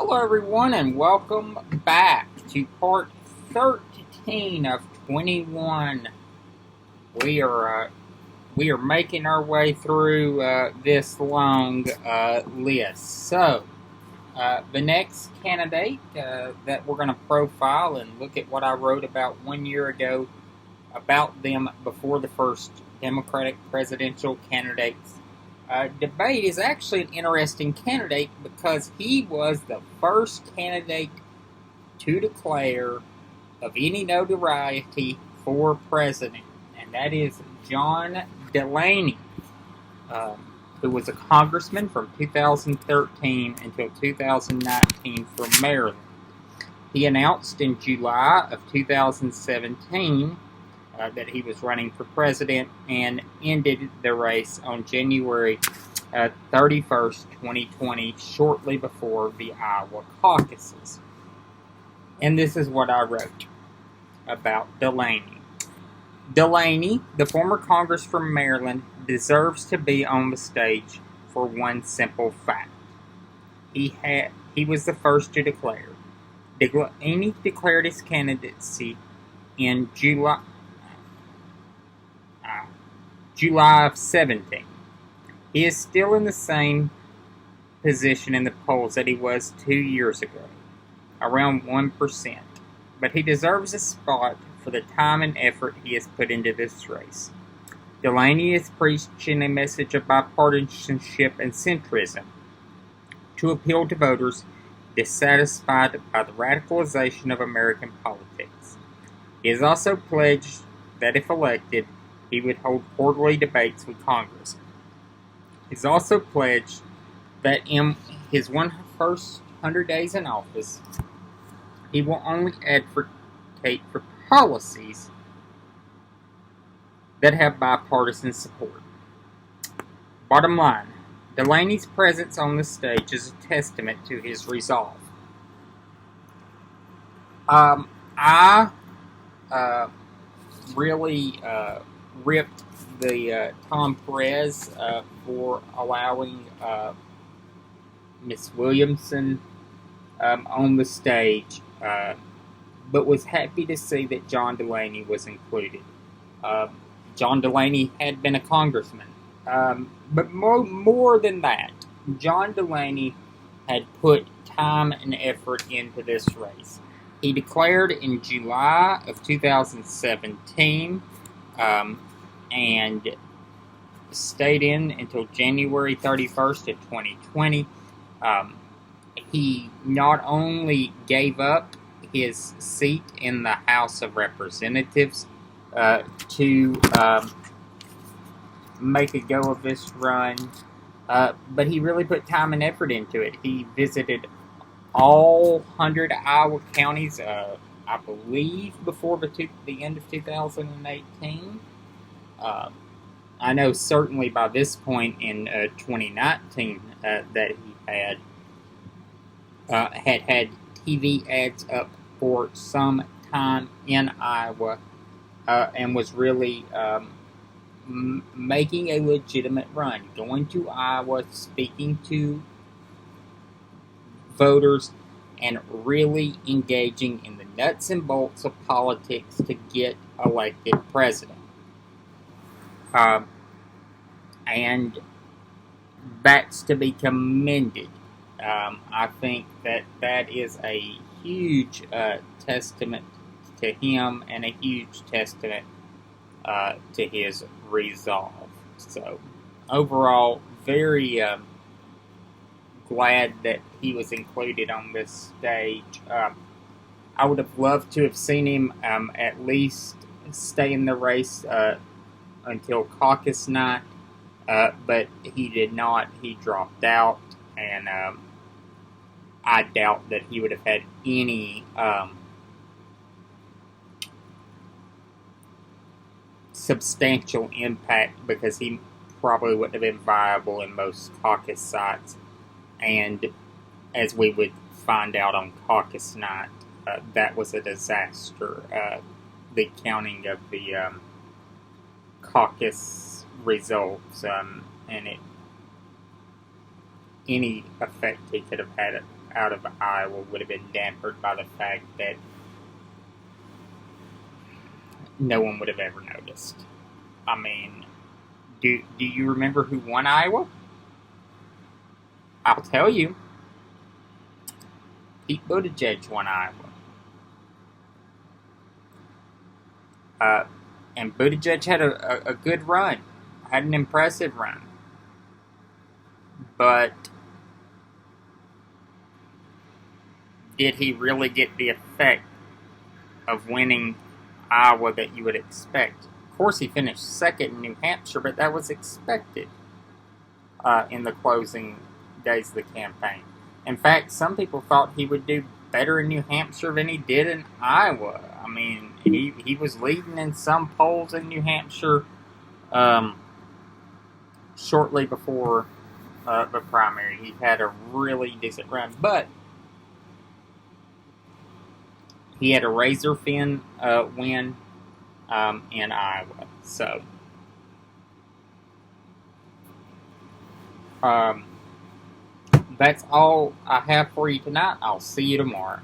Hello, everyone, and welcome back to part 13 of 21. We are making our way through this long list. So, the next candidate that we're going to profile and look at what I wrote about 1 year ago about them before the first Democratic presidential candidates debate is actually an interesting candidate because he was the first candidate to declare of any notoriety for president, and that is John Delaney, who was a congressman from 2013 until 2019 from Maryland. He announced in July of 2017 that he was running for president and ended the race on January 31st, 2020, shortly before the Iowa caucuses. And this is what I wrote about Delaney. Delaney, the former congressman from Maryland, deserves to be on the stage for one simple fact. He was the first to declare. Delaney declared his candidacy in July of 17. He is still in the same position in the polls that he was 2 years ago, around 1%. But he deserves a spot for the time and effort he has put into this race. Delaney is preaching a message of bipartisanship and centrism to appeal to voters dissatisfied by the radicalization of American politics. He has also pledged that if elected, he would hold quarterly debates with Congress. He's also pledged that in his first 100 days in office, he will only advocate for policies that have bipartisan support. Bottom line, Delaney's presence on the stage is a testament to his resolve. I really ripped the Tom Perez for allowing Miss Williamson on the stage, but was happy to see that John Delaney was included. John Delaney had been a congressman, but more than that, John Delaney had put time and effort into this race. He declared in July of 2017 and stayed in until January 31st of 2020. He not only gave up his seat in the House of Representatives to make a go of this run, but he really put time and effort into it. He visited all 100 Iowa counties, I believe, before the end of 2018. I know certainly by this point in 2019 that he had TV ads up for some time in Iowa and was really making a legitimate run, going to Iowa, speaking to voters, and really engaging in the nuts and bolts of politics to get elected president. And that's to be commended. I think that is a huge testament to him and a huge testament to his resolve. So, overall, very glad that he was included on this stage. I would have loved to have seen him at least stay in the race until caucus night, but he did not. He dropped out, and I doubt that he would have had any substantial impact because he probably wouldn't have been viable in most caucus sites. And as we would find out on caucus night, that was a disaster. The counting of the caucus results and any effect he could have had out of Iowa would have been dampened by the fact that no one would have ever noticed. I mean, do you remember who won Iowa? I'll tell you. Pete Buttigieg won Iowa. And Buttigieg had a good run. Had an impressive run. But did he really get the effect of winning Iowa that you would expect? Of course, he finished second in New Hampshire, but that was expected in the closing days of the campaign. In fact, some people thought he would do better in New Hampshire than he did in Iowa. I mean, he was leading in some polls in New Hampshire shortly before the primary. He had a really decent run, but he had a razor-thin win in Iowa. So, that's all I have for you tonight. I'll see you tomorrow.